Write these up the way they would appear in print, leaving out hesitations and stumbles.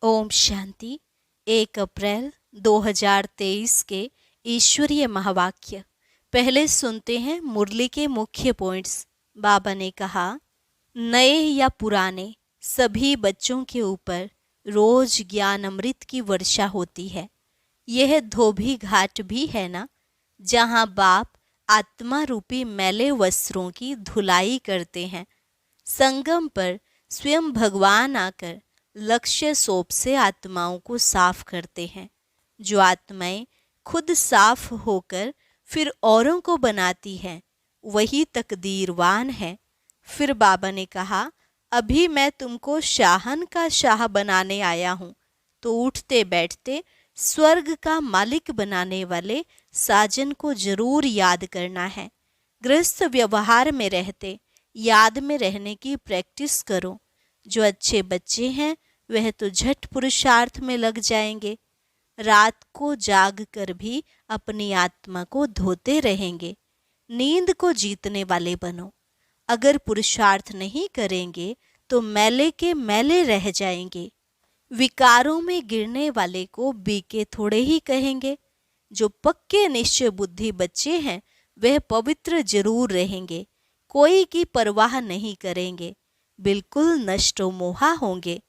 ओम शांति। 1 अप्रैल 2023 के ईश्वरीय महावाक्य। पहले सुनते हैं मुरली के मुख्य पॉइंट्स। बाबा ने कहा, नए या पुराने सभी बच्चों के ऊपर रोज ज्ञान अमृत की वर्षा होती है। यह धोबी घाट भी है ना, जहाँ बाप आत्मा रूपी मैले वस्त्रों की धुलाई करते हैं। संगम पर स्वयं भगवान आकर लक्ष्य सोप से आत्माओं को साफ करते हैं। जो आत्माएं खुद साफ होकर फिर औरों को बनाती हैं, वही तकदीरवान है। फिर बाबा ने कहा, अभी मैं तुमको शाहन का शाह बनाने आया हूँ, तो उठते बैठते स्वर्ग का मालिक बनाने वाले साजन को जरूर याद करना है। गृहस्थ व्यवहार में रहते याद में रहने की प्रैक्टिस करो। जो अच्छे बच्चे हैं वह तो झट पुरुषार्थ में लग जाएंगे। रात को जाग कर भी अपनी आत्मा को धोते रहेंगे। नींद को जीतने वाले बनो। अगर पुरुषार्थ नहीं करेंगे तो मैले के मैले रह जाएंगे। विकारों में गिरने वाले को बीके थोड़े ही कहेंगे। जो पक्के निश्चय बुद्धि बच्चे हैं वह पवित्र जरूर रहेंगे। कोई की परवाह नहीं करेंगे, बिल्कुल नष्टो मोहा होंगे।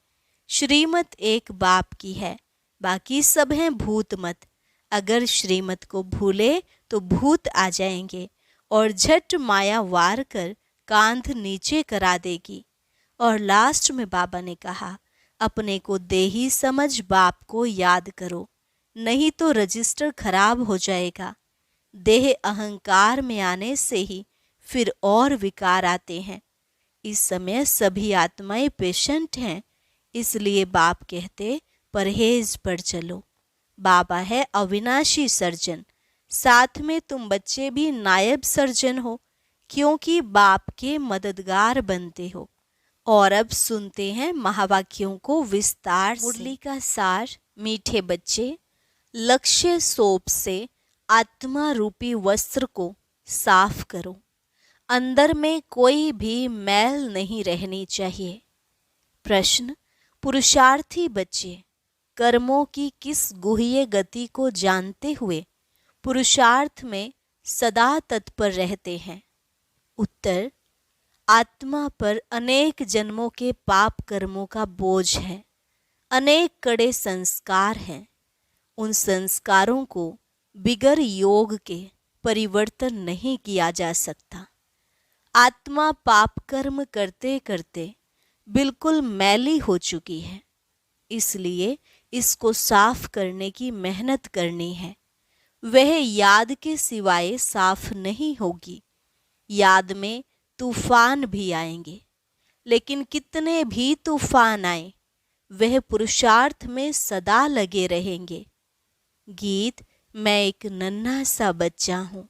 श्रीमत एक बाप की है, बाकी सब हैं भूत मत। अगर श्रीमत को भूले तो भूत आ जाएंगे और झट माया वार कर कांध नीचे करा देगी। और लास्ट में बाबा ने कहा, अपने को देही समझ बाप को याद करो, नहीं तो रजिस्टर खराब हो जाएगा। देह अहंकार में आने से ही फिर और विकार आते हैं। इस समय सभी आत्माएं पेशेंट हैं, इसलिए बाप कहते परहेज पर चलो। बाबा है अविनाशी सर्जन, साथ में तुम बच्चे भी नायब सर्जन हो, क्योंकि बाप के मददगार बनते हो। और अब सुनते हैं महावाक्यों को विस्तार से। मुरली का सार। मीठे बच्चे, लक्ष्य सोप से आत्मा रूपी वस्त्र को साफ करो। अंदर में कोई भी मैल नहीं रहनी चाहिए। प्रश्न, पुरुषार्थी बच्चे कर्मों की किस गुह्य गति को जानते हुए पुरुषार्थ में सदा तत्पर रहते हैं? उत्तर, आत्मा पर अनेक जन्मों के पाप कर्मों का बोझ है। अनेक कड़े संस्कार हैं। उन संस्कारों को बिगर योग के परिवर्तन नहीं किया जा सकता। आत्मा पाप कर्म करते करते बिल्कुल मैली हो चुकी है, इसलिए इसको साफ करने की मेहनत करनी है। वह याद के सिवाय साफ नहीं होगी। याद में तूफान भी आएंगे, लेकिन कितने भी तूफान आए वह पुरुषार्थ में सदा लगे रहेंगे। गीत, मैं एक नन्हा सा बच्चा हूँ।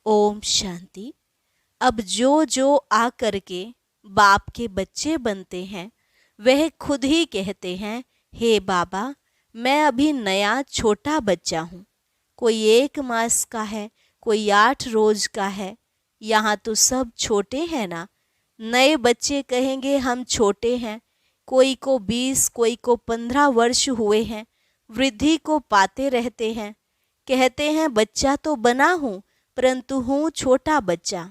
ओम शांति। अब जो आ करके बाप के बच्चे बनते हैं, वह खुद ही कहते हैं, हे बाबा, मैं अभी नया छोटा बच्चा हूँ। कोई 1 मास का है, कोई 8 रोज का है। यहाँ तो सब छोटे हैं ना। नए बच्चे कहेंगे हम छोटे हैं। कोई को 20, कोई को 15 वर्ष हुए हैं। वृद्धि को पाते रहते हैं। कहते हैं बच्चा तो बना हूँ, परंतु हूँ छोटा बच्चा।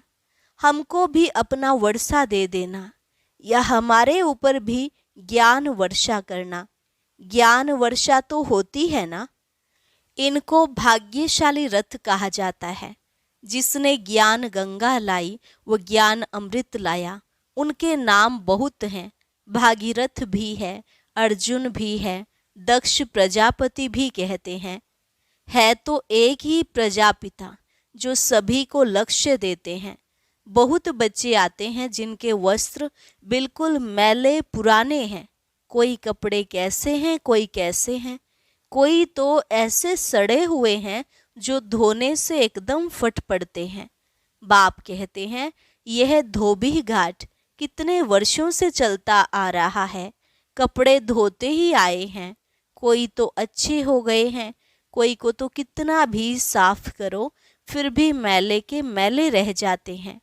हमको भी अपना वर्षा दे देना, या हमारे ऊपर भी ज्ञान वर्षा करना। ज्ञान वर्षा तो होती है ना। इनको भाग्यशाली रथ कहा जाता है। जिसने ज्ञान गंगा लाई वो ज्ञान अमृत लाया। उनके नाम बहुत हैं। भागीरथ भी है, अर्जुन भी है, दक्ष प्रजापति भी कहते हैं। है तो एक ही प्रजापिता जो सभी को लक्ष्य देते हैं। बहुत बच्चे आते हैं जिनके वस्त्र बिल्कुल मैले पुराने हैं। कोई कपड़े कैसे हैं, कोई कैसे हैं। कोई तो ऐसे सड़े हुए हैं जो धोने से एकदम फट पड़ते हैं। बाप कहते हैं, यह धोबी घाट कितने वर्षों से चलता आ रहा है। कपड़े धोते ही आए हैं। कोई तो अच्छे हो गए हैं, कोई को तो कितना भी साफ करो फिर भी मैले के मैले रह जाते हैं।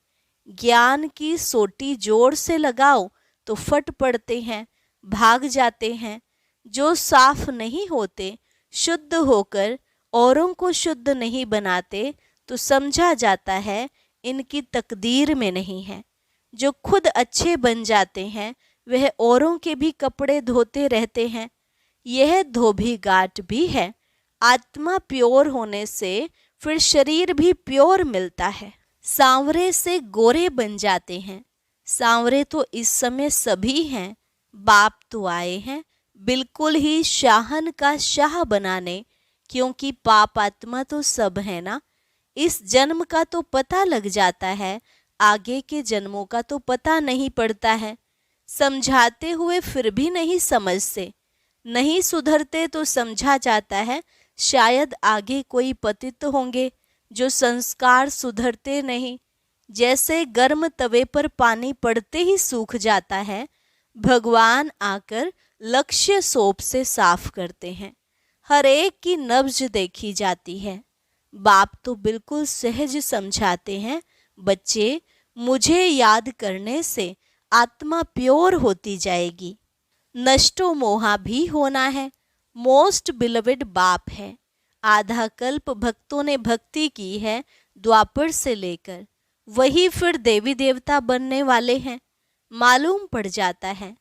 ज्ञान की सोटी जोर से लगाओ तो फट पड़ते हैं, भाग जाते हैं। जो साफ नहीं होते, शुद्ध होकर औरों को शुद्ध नहीं बनाते, तो समझा जाता है इनकी तकदीर में नहीं है। जो खुद अच्छे बन जाते हैं वह औरों के भी कपड़े धोते रहते हैं। यह धोबी घाट भी है। आत्मा प्योर होने से फिर शरीर भी प्योर मिलता है। सांवरे से गोरे बन जाते हैं। सांवरे तो इस समय सभी हैं। बाप तो आए हैं बिल्कुल ही शाहन का शाह बनाने, क्योंकि पाप आत्मा तो सब है ना। इस जन्म का तो पता लग जाता है, आगे के जन्मों का तो पता नहीं पड़ता है। समझाते हुए फिर भी नहीं समझते, नहीं सुधरते तो समझा जाता है शायद आगे कोई पतित होंगे जो संस्कार सुधरते नहीं। जैसे गर्म तवे पर पानी पड़ते ही सूख जाता है, भगवान आकर लक्ष्य सोप से साफ करते हैं। हर एक की नब्ज देखी जाती है। बाप तो बिल्कुल सहज समझाते हैं, बच्चे मुझे याद करने से आत्मा प्योर होती जाएगी। नष्टो मोहा भी होना है। मोस्ट बिलवेड बाप है। आधा कल्प भक्तों ने भक्ति की है, द्वापर से लेकर। वही फिर देवी देवता बनने वाले हैं, मालूम पड़ जाता है।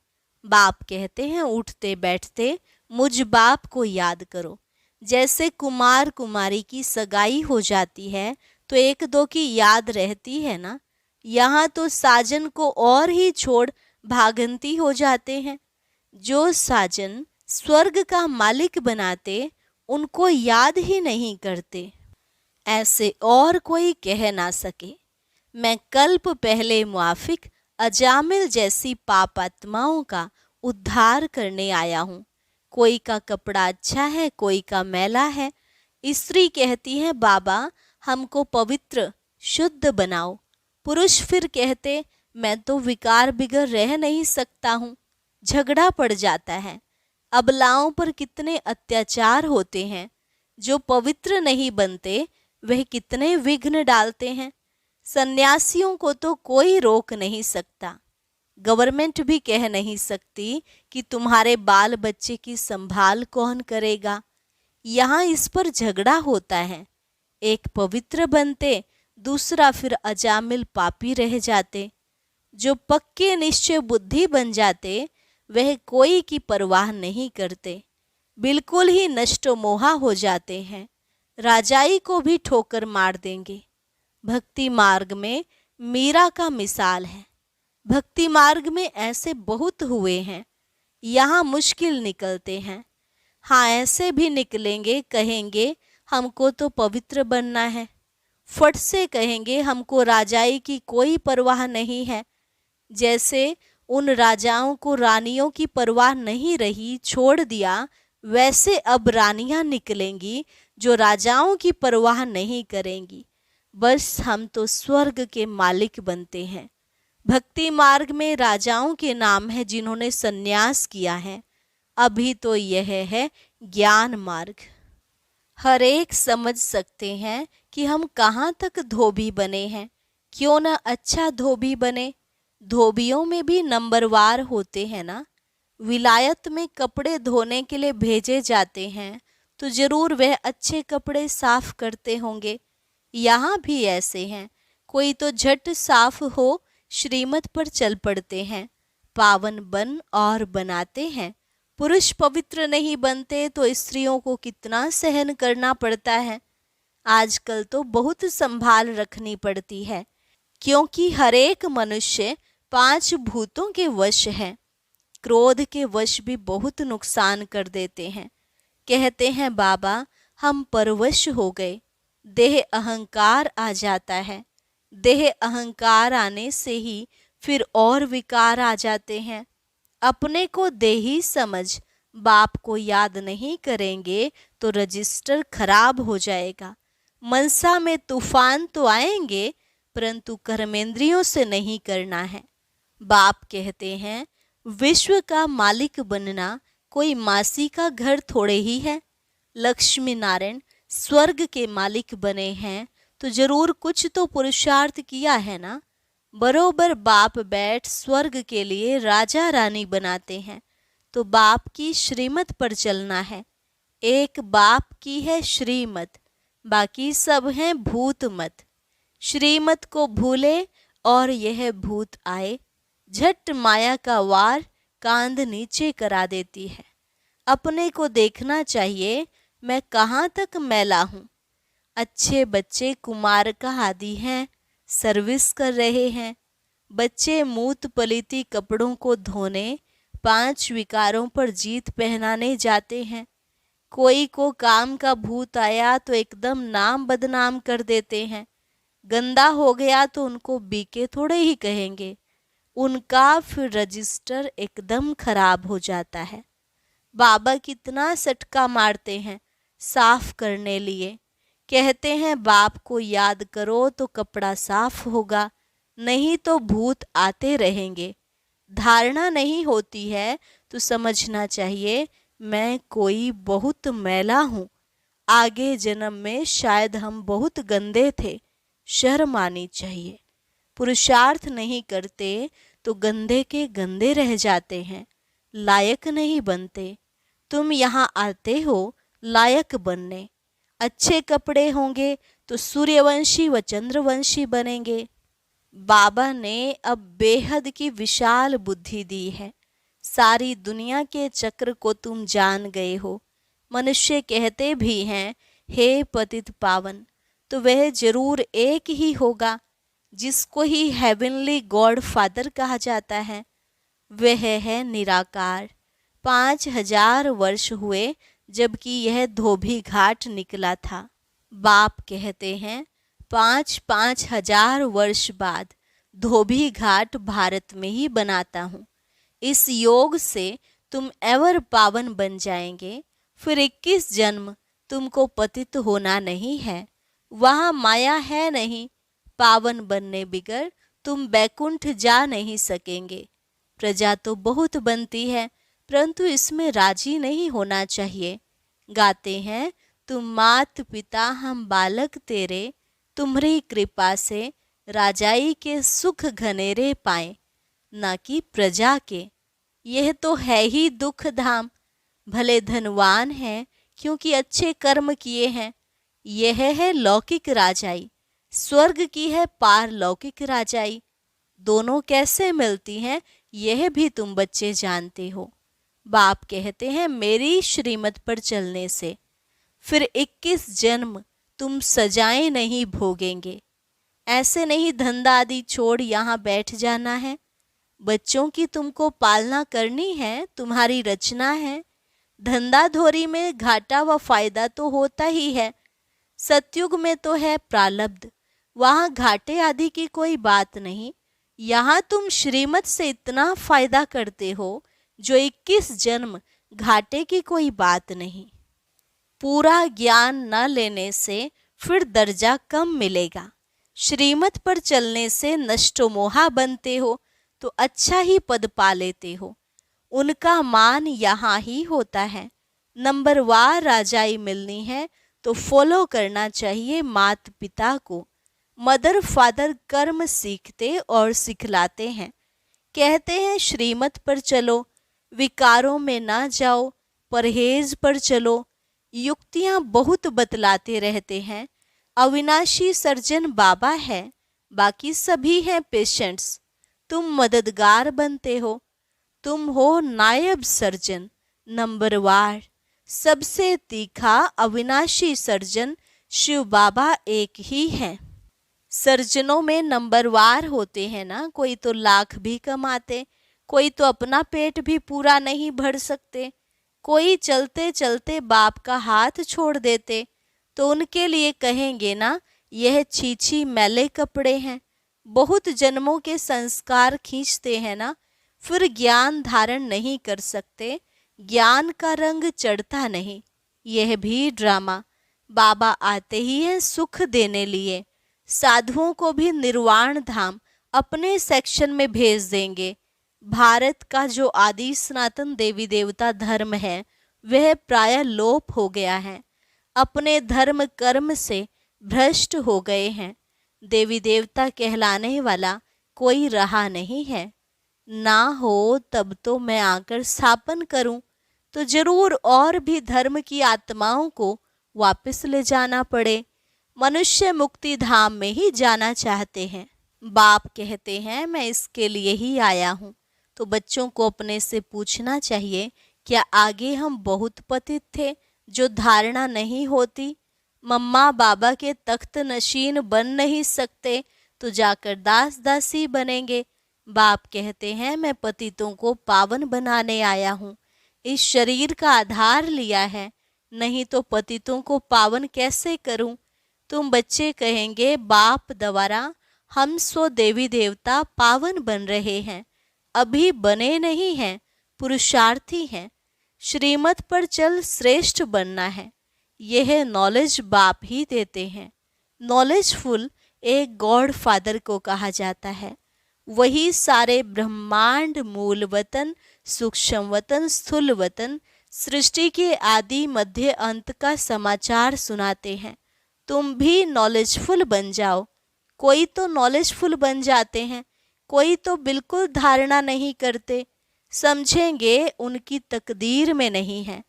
बाप कहते हैं उठते बैठते मुझ बाप को याद करो। जैसे कुमार कुमारी की सगाई हो जाती है तो एक दो की याद रहती है ना, यहाँ तो साजन को और ही छोड़ भागंती हो जाते हैं। जो साजन स्वर्ग का मालिक बनाते उनको याद ही नहीं करते। ऐसे और कोई कह ना सके। मैं कल्प पहले मुआफिक अजामिल जैसी पाप आत्माओं का उद्धार करने आया हूँ। कोई का कपड़ा अच्छा है, कोई का मैला है। स्त्री कहती है बाबा हमको पवित्र शुद्ध बनाओ। पुरुष फिर कहते मैं तो विकार बिगर रह नहीं सकता हूँ। झगड़ा पड़ जाता है। अबलाओं पर कितने अत्याचार होते हैं। जो पवित्र नहीं बनते वह कितने विघ्न डालते हैं। सन्यासियों को तो कोई रोक नहीं सकता। गवर्नमेंट भी कह नहीं सकती कि तुम्हारे बाल बच्चे की संभाल कौन करेगा। यहाँ इस पर झगड़ा होता है। एक पवित्र बनते, दूसरा फिर अजामिल पापी रह जाते। जो पक्के निश्चय बुद्धि बन जाते वह कोई की परवाह नहीं करते, बिल्कुल ही नष्ट मोहा हो जाते हैं। राजाई को भी ठोकर मार देंगे। भक्ति मार्ग में मीरा का मिसाल है। भक्ति मार्ग में ऐसे बहुत हुए हैं। यहाँ मुश्किल निकलते हैं। हाँ ऐसे भी निकलेंगे, कहेंगे हमको तो पवित्र बनना है। फट से कहेंगे हमको राजाई की कोई परवाह नहीं है। जैसे उन राजाओं को रानियों की परवाह नहीं रही, छोड़ दिया, वैसे अब रानियां निकलेंगी जो राजाओं की परवाह नहीं करेंगी। बस हम तो स्वर्ग के मालिक बनते हैं। भक्ति मार्ग में राजाओं के नाम है जिन्होंने सन्यास किया है। अभी तो यह है ज्ञान मार्ग। हर एक समझ सकते हैं कि हम कहाँ तक धोबी बने हैं। क्यों न अच्छा धोबी बने। धोबियों में भी नंबरवार होते हैं ना। विलायत में कपड़े धोने के लिए भेजे जाते हैं तो जरूर वह अच्छे कपड़े साफ करते होंगे। यहाँ भी ऐसे हैं। कोई तो झट साफ हो श्रीमत पर चल पड़ते हैं, पावन बन और बनाते हैं। पुरुष पवित्र नहीं बनते तो स्त्रियों को कितना सहन करना पड़ता है। आजकल तो बहुत संभाल रखनी पड़ती है, क्योंकि हर एक मनुष्य 5 भूतों के वश है। क्रोध के वश भी बहुत नुकसान कर देते हैं। कहते हैं बाबा हम परवश हो गए, देह अहंकार आ जाता है। देह अहंकार आने से ही फिर और विकार आ जाते हैं। अपने को देही समझ बाप को याद नहीं करेंगे तो रजिस्टर खराब हो जाएगा। मनसा में तूफान तो आएंगे परंतु कर्मेंद्रियों से नहीं करना है। बाप कहते हैं विश्व का मालिक बनना कोई मासी का घर थोड़े ही है। लक्ष्मी नारायण स्वर्ग के मालिक बने हैं तो जरूर कुछ तो पुरुषार्थ किया है ना। बरोबर बाप बैठ स्वर्ग के लिए राजा रानी बनाते हैं तो बाप की श्रीमत पर चलना है। एक बाप की है श्रीमत, बाकी सब हैं भूत मत। श्रीमत को भूले और यह भूत आए, झट माया का वार कांध नीचे करा देती है। अपने को देखना चाहिए मैं कहाँ तक मैला हूँ। अच्छे बच्चे कुमार का आदि हैं, सर्विस कर रहे हैं। बच्चे मूत पलीती कपड़ों को धोने 5 विकारों पर जीत पहनाने जाते हैं। कोई को काम का भूत आया तो एकदम नाम बदनाम कर देते हैं। गंदा हो गया तो उनको बीके थोड़े ही कहेंगे, उनका फिर रजिस्टर एकदम खराब हो जाता है। बाबा कितना सटका मारते हैं साफ करने लिए। कहते हैं बाप को याद करो तो कपड़ा साफ होगा, नहीं तो भूत आते रहेंगे। धारणा नहीं होती है तो समझना चाहिए मैं कोई बहुत मैला हूँ। आगे जन्म में शायद हम बहुत गंदे थे, शर्म आनी चाहिए। पुरुषार्थ नहीं करते तो गंदे के गंदे रह जाते हैं, लायक नहीं बनते। तुम यहाँ आते हो लायक बनने। अच्छे कपड़े होंगे तो सूर्यवंशी व चंद्रवंशी बनेंगे। बाबा ने अब बेहद की विशाल बुद्धि दी है। सारी दुनिया के चक्र को तुम जान गए हो। मनुष्य कहते भी हैं हे पतित पावन, तो वह जरूर एक ही होगा जिसको ही हेवनली गॉड फादर कहा जाता है। वह है निराकार। 5000 वर्ष हुए जबकि यह धोबी घाट निकला था। बाप कहते हैं 5-5 हजार वर्ष बाद धोबी घाट भारत में ही बनाता हूँ। इस योग से तुम एवर पावन बन जाएंगे। फिर 21 जन्म तुमको पतित होना नहीं है। वहाँ माया है नहीं। पावन बनने बिगर तुम बैकुंठ जा नहीं सकेंगे। प्रजा तो बहुत बनती है परंतु इसमें राजी नहीं होना चाहिए। गाते हैं तुम मात पिता हम बालक तेरे, तुम्हारी कृपा से राजाई के सुख घनेरे पाए, ना कि प्रजा के। यह तो है ही दुख धाम। भले धनवान हैं क्योंकि अच्छे कर्म किए हैं। यह है लौकिक राजाई, स्वर्ग की है पारलौकिक राजाई। दोनों कैसे मिलती हैं यह भी तुम बच्चे जानते हो। बाप कहते हैं मेरी श्रीमत पर चलने से फिर 21 जन्म तुम सजाएं नहीं भोगेंगे। ऐसे नहीं धंधा आदि छोड़ यहाँ बैठ जाना है। बच्चों की तुमको पालना करनी है, तुम्हारी रचना है। धंधा धोरी में घाटा व फायदा तो होता ही है। सतयुग में तो है प्रारब्ध, वहाँ घाटे आदि की कोई बात नहीं। यहाँ तुम श्रीमत से इतना फायदा करते हो जो 21 जन्म घाटे की कोई बात नहीं। पूरा ज्ञान न लेने से फिर दर्जा कम मिलेगा। श्रीमत पर चलने से नष्टो मोहा बनते हो तो अच्छा ही पद पा लेते हो। उनका मान यहाँ ही होता है। नंबरवार राजाई मिलनी है तो फॉलो करना चाहिए मात पिता को। मदर फादर कर्म सीखते और सिखलाते हैं। कहते हैं श्रीमत पर चलो, विकारों में ना जाओ, परहेज पर चलो। युक्तियाँ बहुत बतलाते रहते हैं। अविनाशी सर्जन बाबा है, बाकी सभी हैं पेशेंट्स। तुम मददगार बनते हो। तुम हो नायब सर्जन, नंबरवार। सबसे तीखा अविनाशी सर्जन शिव बाबा एक ही है। सर्जनों में नंबरवार होते हैं ना। कोई तो लाख भी कमाते, कोई तो अपना पेट भी पूरा नहीं भर सकते, कोई चलते चलते बाप का हाथ छोड़ देते तो उनके लिए कहेंगे ना यह छीछी मैले कपड़े हैं। बहुत जन्मों के संस्कार खींचते हैं ना, फिर ज्ञान धारण नहीं कर सकते। ज्ञान का रंग चढ़ता नहीं। यह भी ड्रामा। बाबा आते ही हैं सुख देने लिए। साधुओं को भी निर्वाण धाम अपने सेक्शन में भेज देंगे। भारत का जो आदि सनातन देवी देवता धर्म है वह प्राय लोप हो गया है। अपने धर्म कर्म से भ्रष्ट हो गए हैं। देवी देवता कहलाने वाला कोई रहा नहीं है। ना हो तब तो मैं आकर स्थापन करूं, तो जरूर और भी धर्म की आत्माओं को वापस ले जाना पड़े। मनुष्य मुक्ति धाम में ही जाना चाहते हैं। बाप कहते हैं मैं इसके लिए ही आया हूँ। तो बच्चों को अपने से पूछना चाहिए, क्या आगे हम बहुत पतित थे जो धारणा नहीं होती? मम्मा बाबा के तख्त नशीन बन नहीं सकते तो जाकर दास दासी बनेंगे। बाप कहते हैं मैं पतितों को पावन बनाने आया हूँ। इस शरीर का आधार लिया है, नहीं तो पतितों को पावन कैसे करूं? तुम बच्चे कहेंगे बाप द्वारा हम सो देवी देवता पावन बन रहे हैं। अभी बने नहीं हैं, पुरुषार्थी हैं। श्रीमत पर चल श्रेष्ठ बनना है। यह नॉलेज बाप ही देते हैं। नॉलेजफुल एक गॉड फादर को कहा जाता है। वही सारे ब्रह्मांड मूल वतन, सूक्ष्म वतन, स्थूल वतन, सृष्टि के आदि मध्य अंत का समाचार सुनाते हैं। तुम भी नॉलेजफुल बन जाओ। कोई तो नॉलेजफुल बन जाते हैं, कोई तो बिल्कुल धारणा नहीं करते। समझेंगे उनकी तकदीर में नहीं है।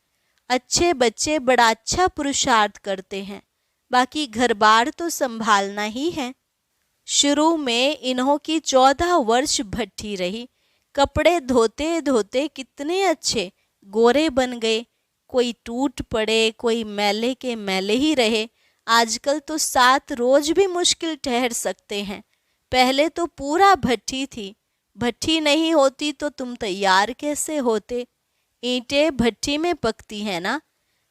अच्छे बच्चे बड़ा अच्छा पुरुषार्थ करते हैं, बाकी घर बार तो संभालना ही है। शुरू में इन्हों की 14 वर्ष भट्ठी रही। कपड़े धोते धोते कितने अच्छे गोरे बन गए। कोई टूट पड़े, कोई मैले के मैले ही रहे। आजकल तो 7 रोज भी मुश्किल ठहर सकते हैं। पहले तो पूरा भट्ठी थी। भट्ठी नहीं होती तो तुम तैयार कैसे होते? ईंटें भट्ठी में पकती हैं ना।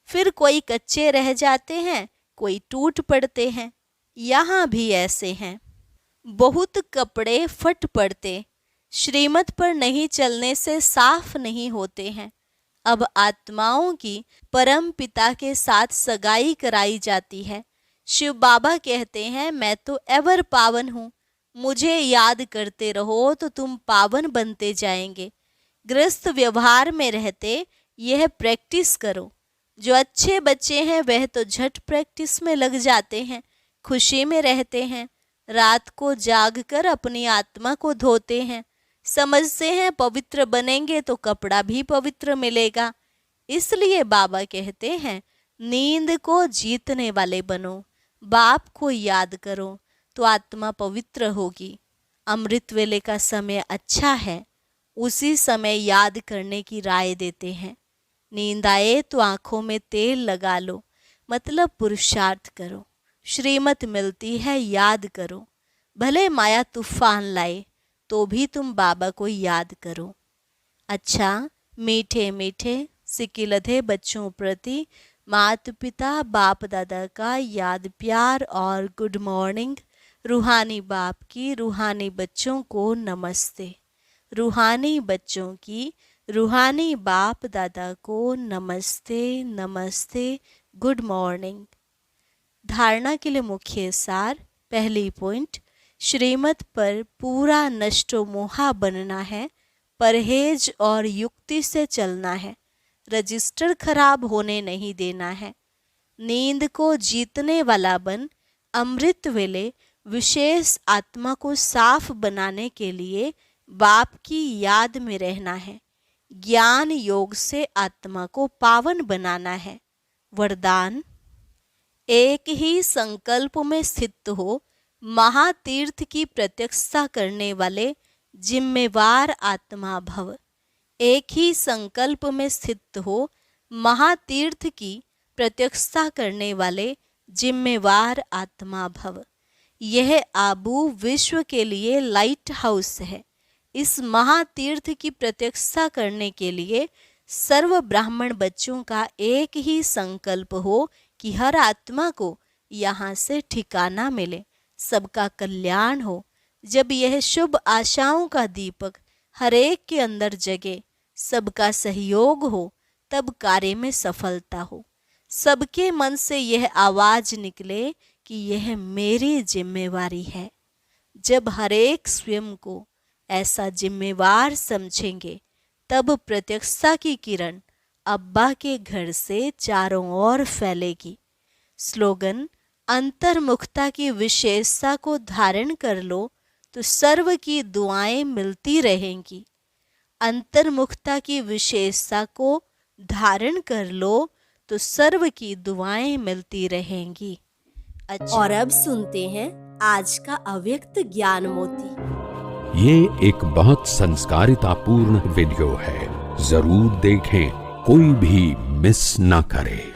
फिर कोई कच्चे रह जाते हैं, कोई टूट पड़ते हैं। यहाँ भी ऐसे हैं। बहुत कपड़े फट पड़ते, श्रीमत पर नहीं चलने से साफ नहीं होते हैं। अब आत्माओं की परम पिता के साथ सगाई कराई जाती है। शिव बाबा कहते हैं मैं तो एवर पावन हूँ, मुझे याद करते रहो तो तुम पावन बनते जाएंगे। गृहस्थ व्यवहार में रहते यह प्रैक्टिस करो। जो अच्छे बच्चे हैं वह तो झट प्रैक्टिस में लग जाते हैं, खुशी में रहते हैं। रात को जागकर अपनी आत्मा को धोते हैं। समझते हैं पवित्र बनेंगे तो कपड़ा भी पवित्र मिलेगा। इसलिए बाबा कहते हैं नींद को जीतने वाले बनो, बाप को याद करो तो आत्मा पवित्र होगी। अमृत वेले का समय अच्छा है, उसी समय याद करने की राय देते हैं। नींद आए तो आंखों में तेल लगा लो, मतलब पुरुषार्थ करो। श्रीमत मिलती है याद करो। भले माया तूफान लाए तो भी तुम बाबा को याद करो। अच्छा, मीठे मीठे सिकिलधे बच्चों प्रति माता पिता बाप दादा का याद प्यार और गुड मॉर्निंग। रूहानी बाप की रूहानी बच्चों को नमस्ते। रूहानी बच्चों की रूहानी बाप दादा को नमस्ते नमस्ते, गुड मॉर्निंग। धारणा के लिए मुख्य सार। पहली पॉइंट, श्रीमत पर पूरा नष्टो मोहा बनना है। परहेज और युक्ति से चलना है। रजिस्टर खराब होने नहीं देना है। नींद को जीतने वाला बन अमृत वेले विशेष आत्मा को साफ बनाने के लिए बाप की याद में रहना है। ज्ञान योग से आत्मा को पावन बनाना है। वरदान, एक ही संकल्प में स्थित हो महातीर्थ की प्रत्यक्षता करने वाले जिम्मेवार आत्मा भव। एक ही संकल्प में स्थित हो महातीर्थ की प्रत्यक्षता करने वाले जिम्मेवार आत्मा भव। यह आबू विश्व के लिए लाइट हाउस है। इस महातीर्थ की प्रत्यक्षता करने के लिए सर्व ब्राह्मण बच्चों का एक ही संकल्प हो कि हर आत्मा को यहाँ से ठिकाना मिले, सबका कल्याण हो। जब यह शुभ आशाओं का दीपक हर एक के अंदर जगे, सबका सहयोग हो, तब कार्य में सफलता हो। सबके मन से यह आवाज निकले कि यह मेरी जिम्मेवारी है। जब हर एक स्वयं को ऐसा जिम्मेवार समझेंगे, तब प्रत्यक्षता की किरण अब्बा के घर से चारों ओर फैलेगी। स्लोगन, अंतर्मुखता की विशेषता को धारण कर लो तो सर्व की दुआएं मिलती रहेंगी। अंतर्मुखता की विशेषता को धारण कर लो तो सर्व की दुआएं मिलती रहेंगी। अच्छा, और अब सुनते हैं आज का अव्यक्त ज्ञान मोती। ये एक बहुत संस्कारितापूर्ण वीडियो है, जरूर देखें, कोई भी मिस ना करे।